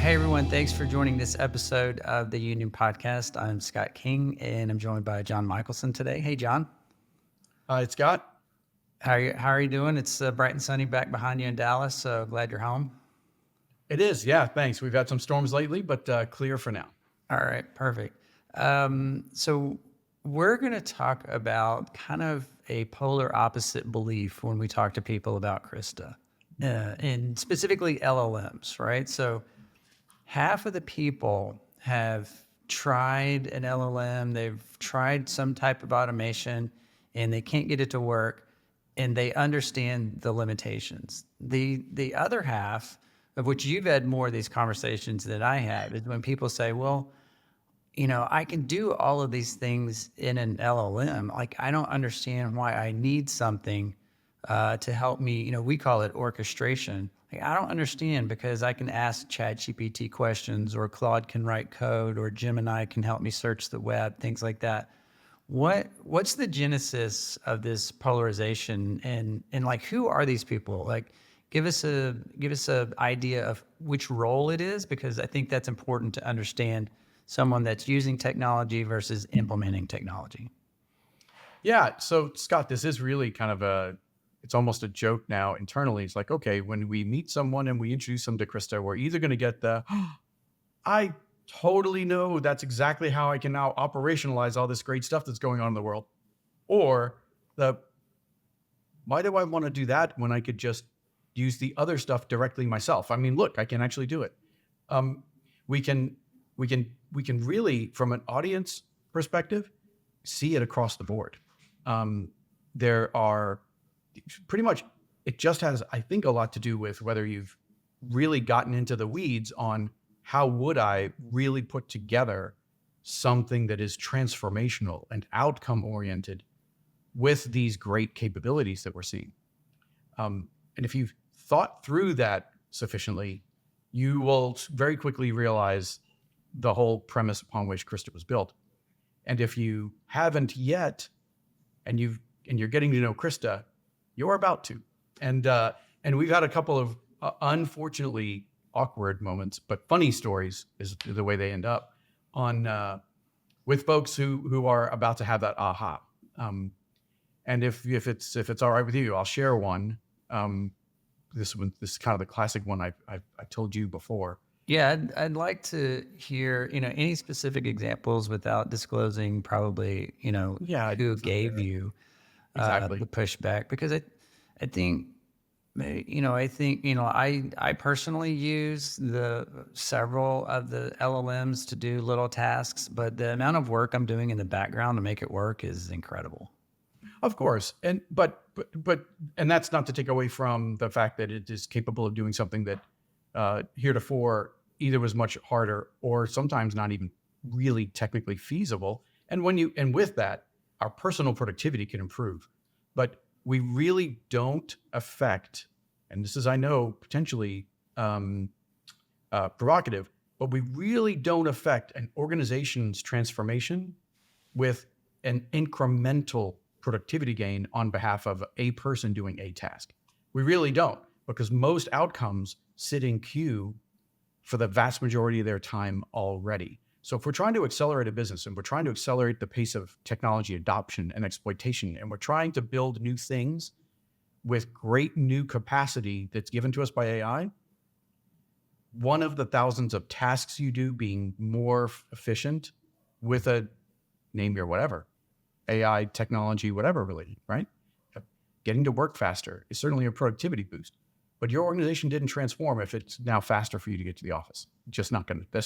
Hey everyone, thanks for joining this episode of the Union Podcast. I'm Scott King and I'm joined by John Michelsen today. Hey John, Hi, Scott. how are you doing? It's bright and sunny back behind you in Dallas, so glad you're home. It is, yeah, thanks. We've had some storms lately, but clear for now. All right, perfect. So we're going to talk about kind of a polar opposite belief when we talk to people about Krista, and specifically LLMs, right? So half of the people have tried an LLM, they've tried some type of automation, and they can't get it to work, and they understand the limitations. The other half, of which you've had more of these conversations than I have, is when people say, well, I can do all of these things in an LLM. Like, I don't understand why I need something to help me. We call it orchestration. Like, I don't understand because I can ask ChatGPT questions, or Claude can write code, or Gemini can help me search the web, things like that. What's the genesis of this polarization, and like, who are these people? Like, give us a idea of which role it is, because I think that's important to understand someone that's using technology versus implementing technology. Yeah, so Scott, this is really kind of it's almost a joke now internally. It's like, okay, when we meet someone and we introduce them to Krista, we're either going to get I totally know that's exactly how I can now operationalize all this great stuff that's going on in the world. Or why do I want to do that when I could just use the other stuff directly myself? I mean, look, I can actually do it. We can really, from an audience perspective, see it across the board. There are pretty much, it just has, I think, a lot to do with whether you've really gotten into the weeds on how would I really put together something that is transformational and outcome oriented with these great capabilities that we're seeing. And if you've thought through that sufficiently, you will very quickly realize the whole premise upon which Krista was built. And if you haven't yet, and you're getting to know Krista, you're about to. And we've had a couple of unfortunately awkward moments, but funny stories is the way they end up on with folks who are about to have that aha. And if it's all right with you, I'll share one. This is kind of the classic one I told you before. Yeah, I'd like to hear, any specific examples without disclosing probably, Yeah, who gave you exactly. the pushback, because I think, I personally use the several of the LLMs to do little tasks, but the amount of work I'm doing in the background to make it work is incredible. Of course, and but that's not to take away from the fact that it is capable of doing something that heretofore either was much harder or sometimes not even really technically feasible. And with that, our personal productivity can improve, but we really don't affect. And this is, I know, potentially provocative, but we really don't affect an organization's transformation with an incremental productivity gain on behalf of a person doing a task. We really don't, because most outcomes sit in queue for the vast majority of their time already. So if we're trying to accelerate a business and we're trying to accelerate the pace of technology adoption and exploitation, and we're trying to build new things with great new capacity that's given to us by AI, one of the thousands of tasks you do being more efficient with a name your whatever, AI, technology, whatever related, right? Getting to work faster is certainly a productivity boost. But your organization didn't transform if it's now faster for you to get to the office. That's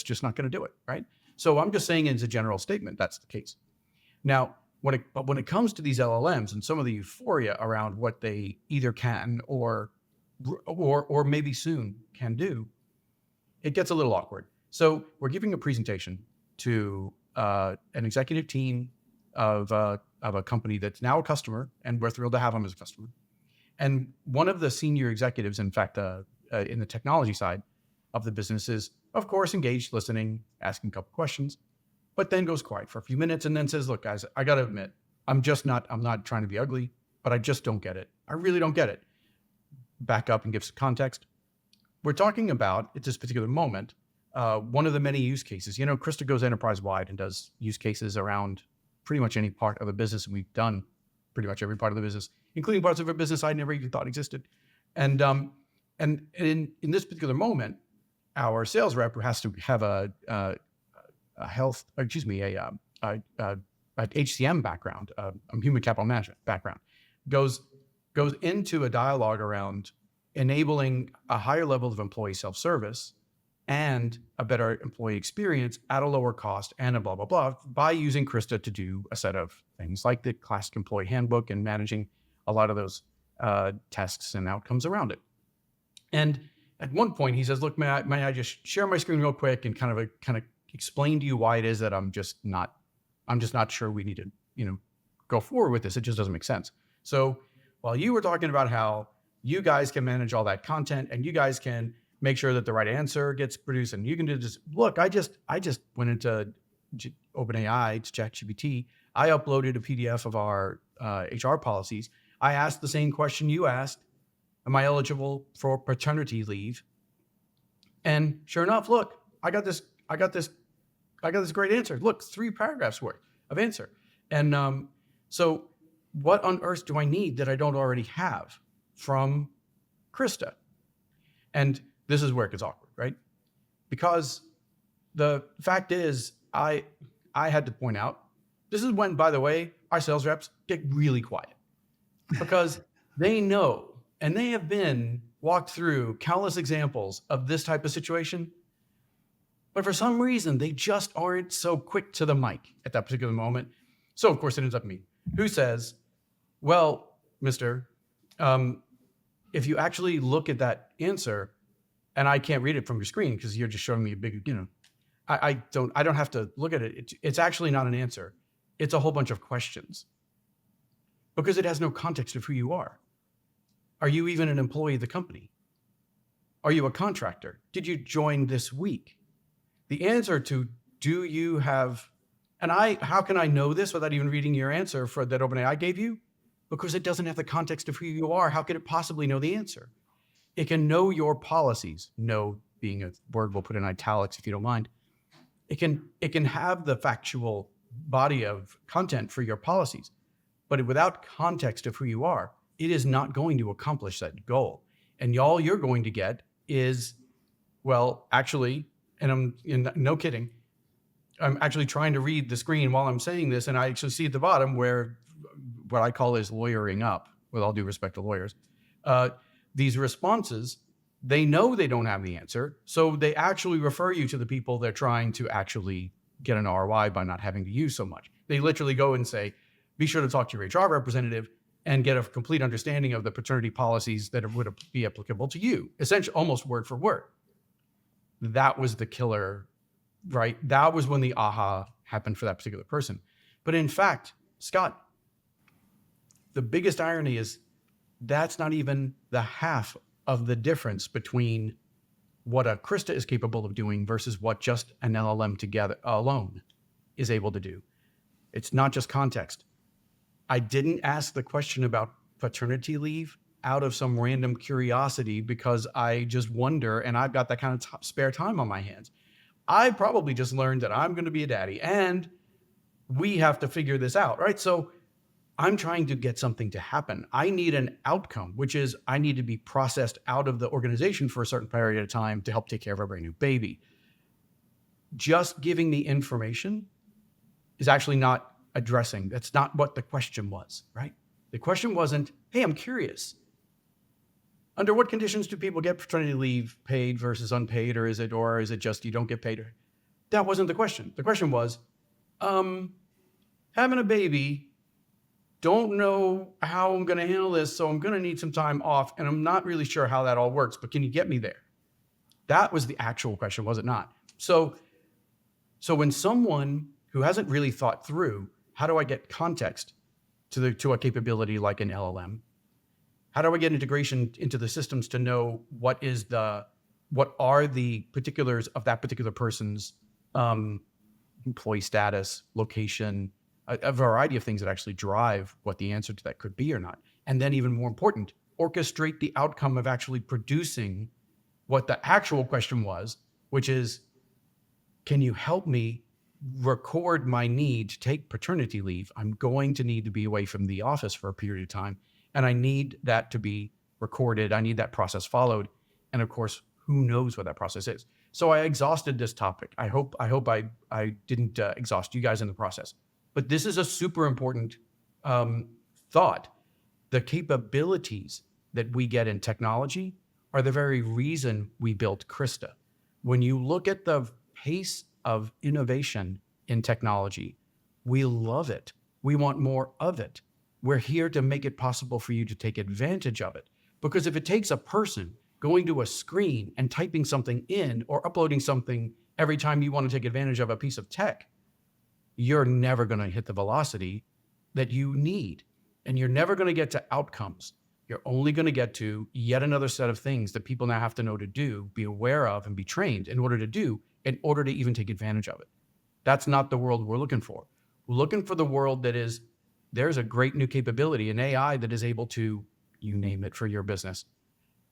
just not gonna do it, right? So I'm just saying, as a general statement, that's the case. Now, when it comes to these LLMs and some of the euphoria around what they either can or maybe soon can do, it gets a little awkward. So we're giving a presentation to an executive team of a company that's now a customer, and we're thrilled to have them as a customer. And one of the senior executives, in fact, in the technology side of the business, is, of course, engaged, listening, asking a couple questions, but then goes quiet for a few minutes and then says, look, guys, I got to admit, I'm not trying to be ugly, but I just don't get it. I really don't get it. Back up and give some context. We're talking about, at this particular moment, one of the many use cases. Krista goes enterprise-wide and does use cases around pretty much any part of a business. And we've done pretty much every part of the business, including parts of a business I never even thought existed. And in this particular moment, our sales rep, who has to have a HCM background, a human capital management background, goes into a dialogue around enabling a higher level of employee self-service and a better employee experience at a lower cost and a blah, blah, blah, by using Krista to do a set of things like the classic employee handbook and managing a lot of those tasks and outcomes around it. And at one point he says, look, may I just share my screen real quick and kind of explain to you why it is that I'm just not sure we need to, go forward with this. It just doesn't make sense. So while you were talking about how you guys can manage all that content and you guys can make sure that the right answer gets produced and you can do this, look, I just went into OpenAI, to ChatGPT. I uploaded a PDF of our HR policies. I asked the same question you asked. Am I eligible for paternity leave? And sure enough, look, I got this great answer. Look, 3 paragraphs worth of answer. And so what on earth do I need that I don't already have from Krista? And this is where it gets awkward, right? Because the fact is, I had to point out, this is when, by the way, our sales reps get really quiet because they know, and they have been walked through countless examples of this type of situation, but for some reason, they just aren't so quick to the mic at that particular moment. So of course it ends up me, who says, well, mister, if you actually look at that answer, and I can't read it from your screen because you're just showing me a big, I don't have to look at it. It's actually not an answer. It's a whole bunch of questions because it has no context of who you are. Are you even an employee of the company? Are you a contractor? Did you join this week? The answer to do you have, and how can I know this without even reading your answer for that OpenAI gave you? Because it doesn't have the context of who you are. How could it possibly know the answer? It can know your policies, know being a word we'll put in italics if you don't mind. It can have the factual body of content for your policies, but without context of who you are, it is not going to accomplish that goal. And all you're going to get is, well, actually, and no kidding, I'm actually trying to read the screen while I'm saying this, and I actually see at the bottom where what I call is lawyering up, with all due respect to lawyers. These responses, they know they don't have the answer, so they actually refer you to the people they're trying to actually get an ROI by not having to use so much. They literally go and say, be sure to talk to your HR representative and get a complete understanding of the paternity policies that would be applicable to you, essentially almost word for word. That was the killer, right? That was when the aha happened for that particular person. But in fact, Scott, the biggest irony is that's not even the half of the difference between what a Krista is capable of doing versus what just an LLM together alone is able to do. It's not just context. I didn't ask the question about paternity leave out of some random curiosity because I just wonder, and I've got that kind of spare time on my hands. I probably just learned that I'm going to be a daddy and we have to figure this out, right? So I'm trying to get something to happen. I need an outcome, which is I need to be processed out of the organization for a certain period of time to help take care of a brand new baby. Just giving me information is actually not addressing. That's not what the question was, right? The question wasn't, hey, I'm curious. Under what conditions do people get paternity leave paid versus unpaid, or is it just you don't get paid? That wasn't the question. The question was, having a baby, don't know how I'm going to handle this, so I'm going to need some time off, and I'm not really sure how that all works, but can you get me there? That was the actual question, was it not? So when someone who hasn't really thought through, how do I get context to a capability like an LLM? How do I get integration into the systems to know what are the particulars of that particular person's employee status, location, a variety of things that actually drive what the answer to that could be or not. And then even more important, orchestrate the outcome of actually producing what the actual question was, which is, can you help me record my need to take paternity leave? I'm going to need to be away from the office for a period of time, and I need that to be recorded. I need that process followed. And of course, who knows what that process is? So I exhausted this topic. I hope I didn't exhaust you guys in the process. But this is a super important thought. The capabilities that we get in technology are the very reason we built Krista. When you look at the pace of innovation in technology, we love it. We want more of it. We're here to make it possible for you to take advantage of it. Because if it takes a person going to a screen and typing something in or uploading something every time you want to take advantage of a piece of tech, you're never going to hit the velocity that you need. And you're never going to get to outcomes. You're only going to get to yet another set of things that people now have to know to do, be aware of, and be trained in order to even take advantage of it. That's not the world we're looking for. We're looking for the world that is, there's a great new capability, an AI that is able to, you name it, for your business.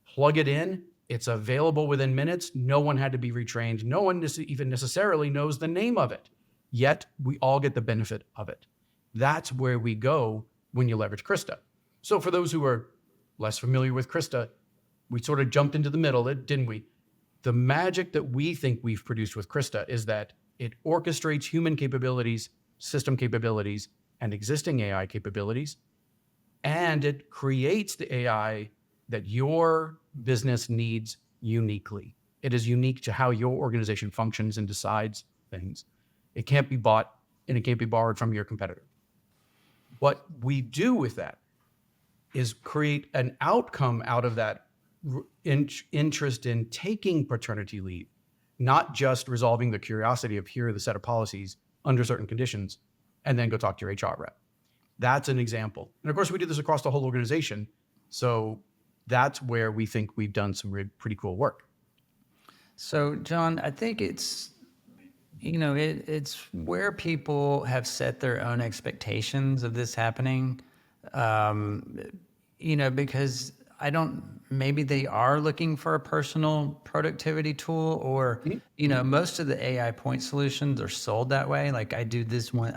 Plug it in. It's available within minutes. No one had to be retrained. No one even necessarily knows the name of it. Yet we all get the benefit of it. That's where we go when you leverage Krista. So for those who are less familiar with Krista, we sort of jumped into the middle, didn't we? The magic that we think we've produced with Krista is that it orchestrates human capabilities, system capabilities, and existing AI capabilities, and it creates the AI that your business needs uniquely. It is unique to how your organization functions and decides things. It can't be bought and it can't be borrowed from your competitor. What we do with that is create an outcome out of that interest in taking paternity leave, not just resolving the curiosity of here are the set of policies under certain conditions, and then go talk to your HR rep. That's an example. And of course, we do this across the whole organization. So that's where we think we've done some pretty cool work. So, John, I think it's, it's where people have set their own expectations of this happening, because maybe they are looking for a personal productivity tool, or, most of the AI point solutions are sold that way. Like, I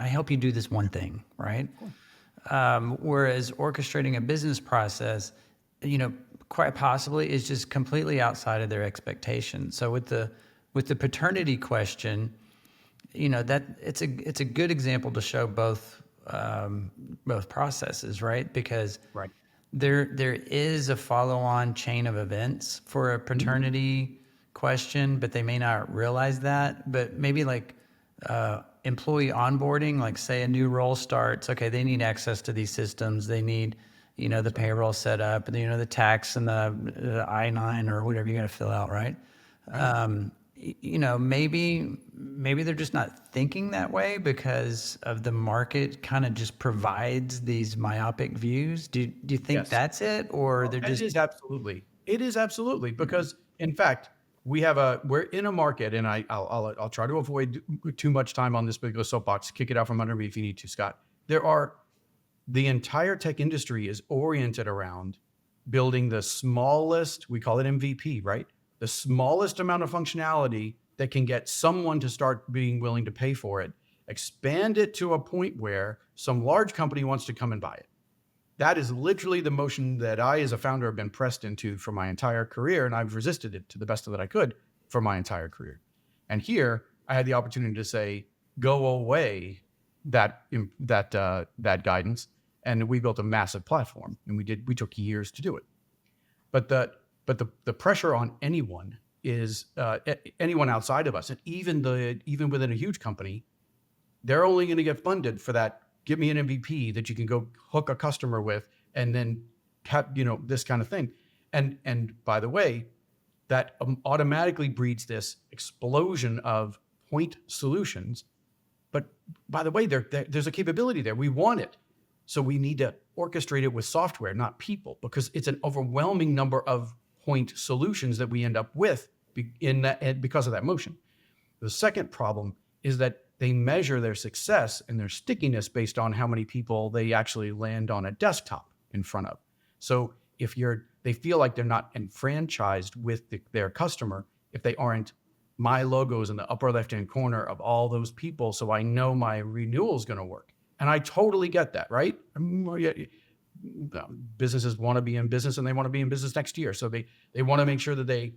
help you do this one thing, right? Whereas orchestrating a business process, quite possibly is just completely outside of their expectations. So with the paternity question, that it's a good example to show both processes, right? Because right. there is a follow-on chain of events for a paternity question, but they may not realize that. But maybe like employee onboarding, like say a new role starts, okay, they need access to these systems. They need, the payroll set up, and the tax and the I-9 or whatever you got to fill out, right? Maybe they're just not thinking that way because of the market kind of just provides these myopic views. Do you think that's it, or they're just? It is absolutely because in fact we're in a market, and I'll try to avoid too much time on this particular soapbox. Kick it out from under me if you need to, Scott. The entire tech industry is oriented around building the smallest, we call it MVP, right? The smallest amount of functionality that can get someone to start being willing to pay for it, expand it to a point where some large company wants to come and buy it. That is literally the motion that I, as a founder, have been pressed into for my entire career, and I've resisted it to the best that I could for my entire career. And here, I had the opportunity to say, go away that guidance, and we built a massive platform, and we took years to do it. But the pressure on anyone is anyone outside of us, and even within a huge company, they're only going to get funded for that. Give me an MVP that you can go hook a customer with, and then have this kind of thing. And by the way, that automatically breeds this explosion of point solutions. But by the way, there's a capability there. We want it. So we need to orchestrate it with software, not people, because it's an overwhelming number of point solutions that we end up with because of that motion. The second problem is that they measure their success and their stickiness based on how many people they actually land on a desktop in front of. So if they feel like they're not enfranchised with their customer, if they aren't my logo is in the upper left-hand corner of all those people, so I know my renewal is going to work. And I totally get that, right? Businesses want to be in business, and they want to be in business next year. So they want to make sure that they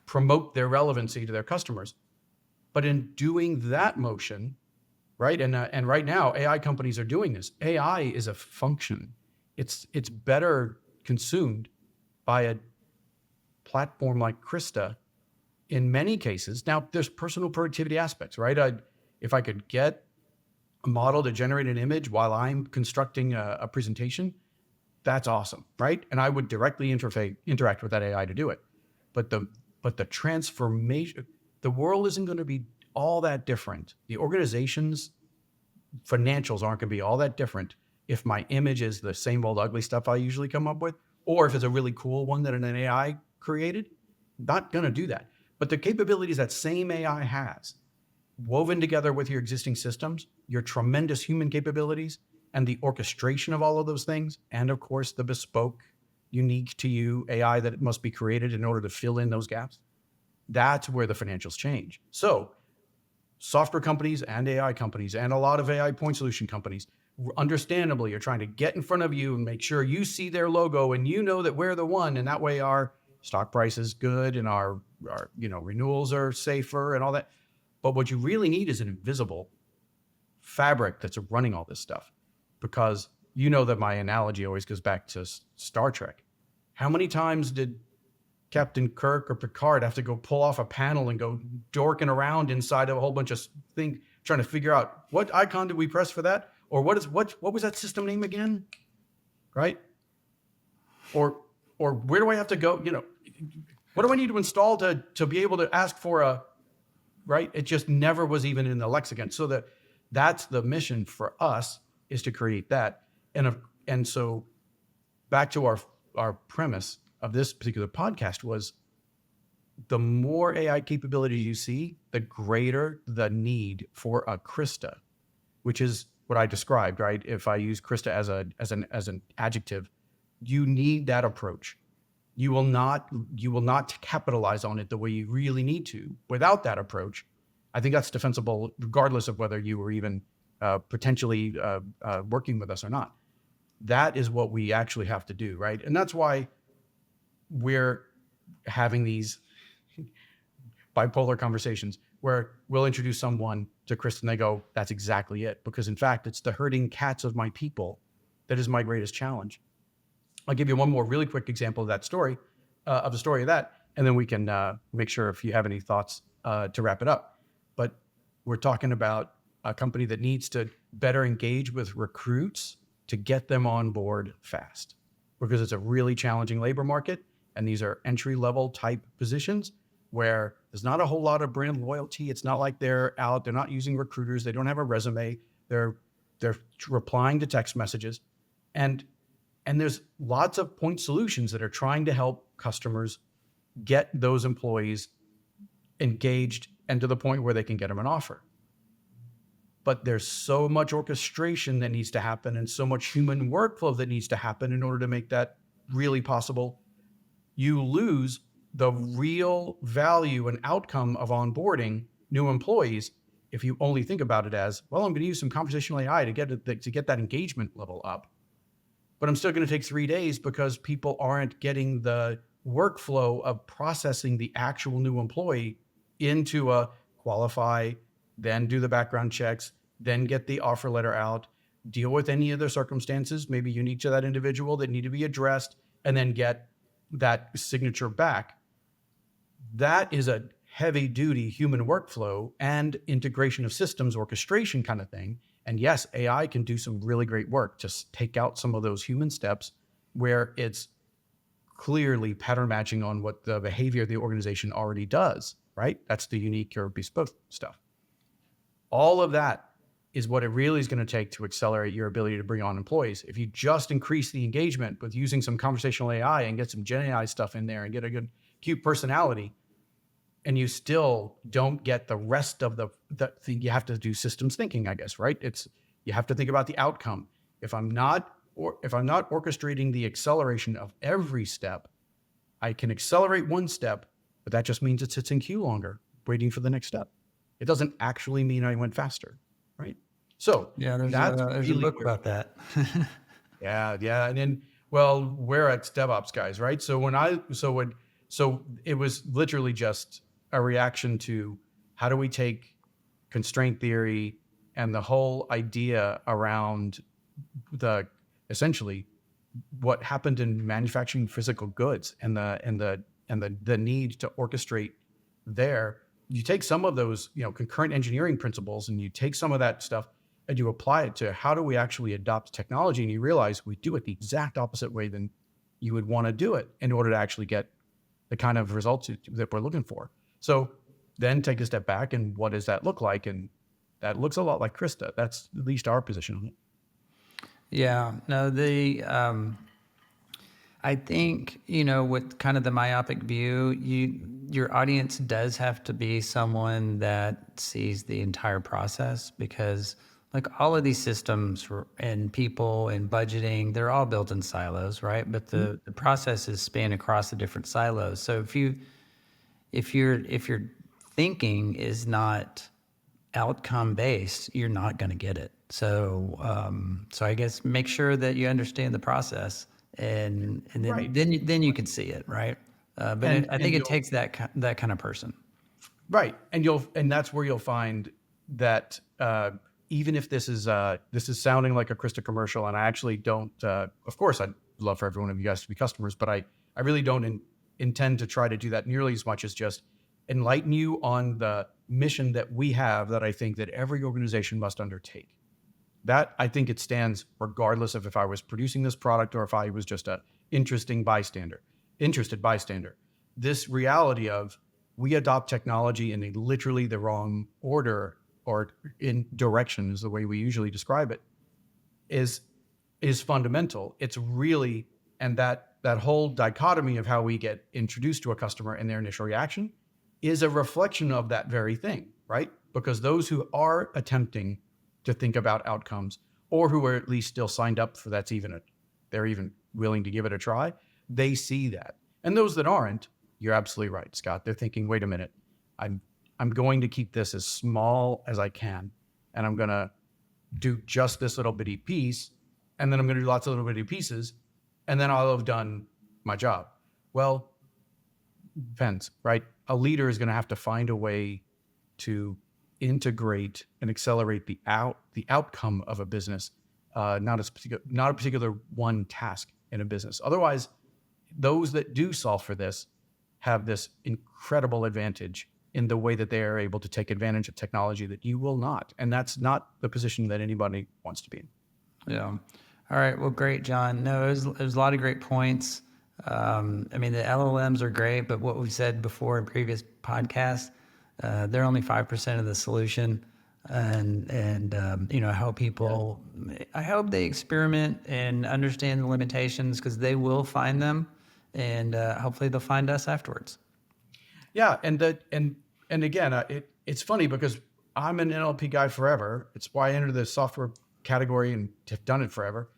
promote their relevancy to their customers. But in doing that motion, right? And right now, AI companies are doing this. AI is a function. It's better consumed by a platform like Krista in many cases. Now, there's personal productivity aspects, right? If I could get a model to generate an image while I'm constructing a presentation, that's awesome, right? And I would directly interact with that AI to do it. But the transformation, the world isn't going to be all that different. The organization's financials aren't going to be all that different if my image is the same old ugly stuff I usually come up with, or if it's a really cool one that an AI created. Not going to do that. But the capabilities that same AI has, woven together with your existing systems, your tremendous human capabilities, and the orchestration of all of those things, and of course the bespoke, unique to you AI that must be created in order to fill in those gaps, that's where the financials change. So software companies and AI companies and a lot of AI point solution companies, understandably, are trying to get in front of you and make sure you see their logo and you know that we're the one, and that way our stock price is good and our renewals are safer and all that. But what you really need is an invisible fabric that's running all this stuff. Because you know that my analogy always goes back to Star Trek. How many times did Captain Kirk or Picard have to go pull off a panel and go dorking around inside of a whole bunch of things, trying to figure out what icon did we press for that? Or what was that system name again? Right? Or where do I have to go? What do I need to install to be able to ask for a, right? It just never was even in the lexicon. So that's the mission for us, is to create that. And so back to our premise of this particular podcast was, the more AI capabilities you see, the greater the need for a Krista, which is what I described, right? If I use Krista as an adjective, you need that approach. You will not capitalize on it the way you really need to. Without that approach, I think that's defensible, regardless of whether you were even potentially working with us or not. That is what we actually have to do, right? And that's why we're having these bipolar conversations where we'll introduce someone to Krista and they go, that's exactly it. Because in fact, it's the herding cats of my people that is my greatest challenge. I'll give you one more really quick example of that story, of the story of that, and then we can make sure if you have any thoughts to wrap it up. But we're talking about a company that needs to better engage with recruits to get them on board fast, because it's a really challenging labor market. And these are entry-level type positions where there's not a whole lot of brand loyalty. It's not like they're not using recruiters. They don't have a resume. They're replying to text messages. And there's lots of point solutions that are trying to help customers get those employees engaged and to the point where they can get them an offer. But there's so much orchestration that needs to happen and so much human workflow that needs to happen in order to make that really possible. You lose the real value and outcome of onboarding new employees if you only think about it as, well, I'm going to use some conversational AI to get that engagement level up. But I'm still going to take 3 days because people aren't getting the workflow of processing the actual new employee into a qualify, then do the background checks, then get the offer letter out, deal with any other circumstances, maybe unique to that individual, that need to be addressed, and then get that signature back. That is a heavy duty human workflow and integration of systems, orchestration kind of thing. And yes, AI can do some really great work to take out some of those human steps where it's clearly pattern matching on what the behavior of the organization already does, right? That's the unique or bespoke stuff. All of that is what it really is going to take to accelerate your ability to bring on employees. If you just increase the engagement with using some conversational AI and get some Gen AI stuff in there and get a good, cute personality, and you still don't get the rest of the thing, you have to do systems thinking, I guess, right? You have to think about the outcome. If I'm not orchestrating the acceleration of every step, I can accelerate one step, but that just means it sits in queue longer. waiting for the next step. It doesn't actually mean I went faster, right? So Yeah, that's there's a really book where, about that. yeah. And then, well, we're ex DevOps guys, right? So it was literally just a reaction to how do we take constraint theory and the whole idea around the essentially what happened in manufacturing physical goods and the need to orchestrate there. You take some of those, concurrent engineering principles, and you take some of that stuff and you apply it to how do we actually adopt technology, and you realize we do it the exact opposite way than you would want to do it in order to actually get the kind of results that we're looking for. So then take a step back, and what does that look like? And that looks a lot like Krista. That's at least our position on it. Yeah, no, I think, with kind of the myopic view, your audience does have to be someone that sees the entire process, because like all of these systems and people and budgeting, they're all built in silos, right? But the processes span across the different silos. So if your thinking is not outcome based, you're not going to get it. So I guess make sure that you understand the process, and then Right. then you can see it, right? But I And think it you'll takes that kind of person. Right, and that's where you'll find that even if this is sounding like a Krista commercial, and I actually don't. Of course, I'd love for every one of you guys to be customers, but I really don't intend to try to do that nearly as much as just enlighten you on the mission that we have, that I think that every organization must undertake. That I think it stands regardless of if I was producing this product or if I was just a interested bystander. This reality of we adopt technology in literally the wrong order or in direction is the way we usually describe it, is fundamental. It's really, and that whole dichotomy of how we get introduced to a customer and their initial reaction is a reflection of that very thing, right? Because those who are attempting to think about outcomes, or who are at least still signed up for they're even willing to give it a try, they see that. And those that aren't, you're absolutely right, Scott. They're thinking, wait a minute, I'm going to keep this as small as I can, and I'm going to do just this little bitty piece, and then I'm going to do lots of little bitty pieces, and then I'll have done my job. Well, depends, right? A leader is going to have to find a way to integrate and accelerate the outcome of a business, not a particular one task in a business. Otherwise, those that do solve for this have this incredible advantage in the way that they are able to take advantage of technology that you will not. And that's not the position that anybody wants to be in. Yeah. All right. Well, great, John. No, it was a lot of great points. I mean, the LLMs are great, but what we've said before in previous podcasts, they're only 5% of the solution. And I hope they experiment and understand the limitations, because they will find them, and hopefully they'll find us afterwards. Yeah, and again, it's funny because I'm an NLP guy forever. It's why I entered the software category and have done it forever.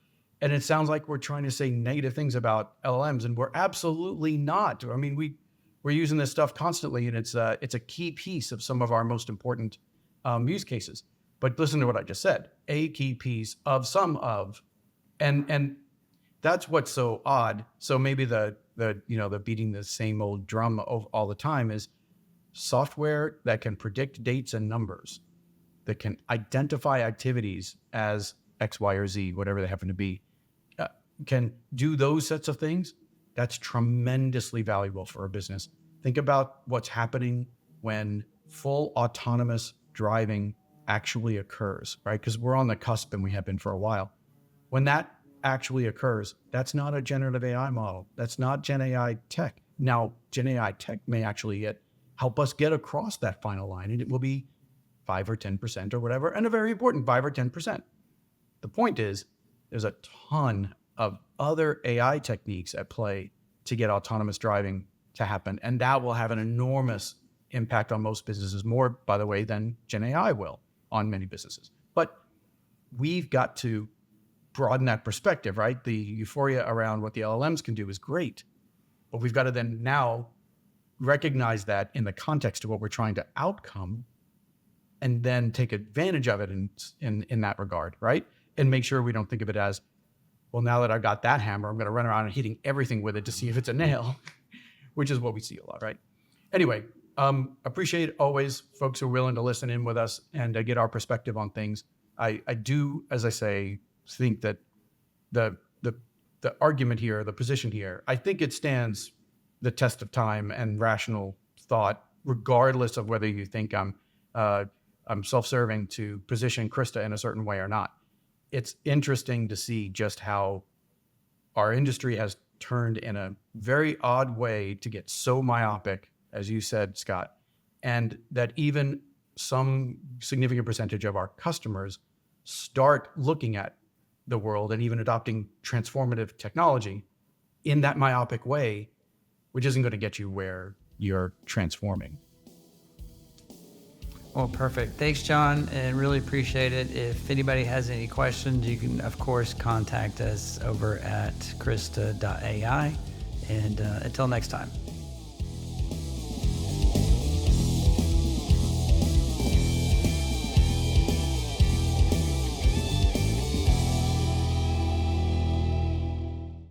And it sounds like we're trying to say negative things about LLMs, and we're absolutely not. I mean, we're using this stuff constantly, and it's a key piece of some of our most important use cases. But listen to what I just said: a key piece of some of, and that's what's so odd. So maybe the beating the same old drum all the time is software that can predict dates and numbers, that can identify activities as X, Y, or Z, whatever they happen to be, can do those sets of things. That's tremendously valuable for a business. Think about what's happening when full autonomous driving actually occurs, right? Because we're on the cusp, and we have been for a while. When that actually occurs, that's not a generative AI model. That's not Gen AI tech. Now, Gen AI tech may actually help us get across that final line, and it will be 5 or 10% or whatever, and a very important 5 or 10%. The point is, there's a ton of other AI techniques at play to get autonomous driving to happen, and that will have an enormous impact on most businesses, more, by the way, than Gen AI will on many businesses. But we've got to broaden that perspective, right? The euphoria around what the LLMs can do is great, but we've got to then now recognize that in the context of what we're trying to outcome, and then take advantage of it in that regard, right? And make sure we don't think of it as, well, now that I've got that hammer, I'm going to run around and hitting everything with it to see if it's a nail, which is what we see a lot, right? Anyway, appreciate always folks who are willing to listen in with us and get our perspective on things. I do, as I say, think that the argument here, the position here, I think it stands the test of time and rational thought, regardless of whether you think I'm self-serving to position Krista in a certain way or not. It's interesting to see just how our industry has turned in a very odd way to get so myopic, as you said, Scott, and that even some significant percentage of our customers start looking at the world and even adopting transformative technology in that myopic way, which isn't going to get you where you're transforming. Well, perfect. Thanks, John, and really appreciate it. If anybody has any questions, you can, of course, contact us over at krista.ai. And until next time.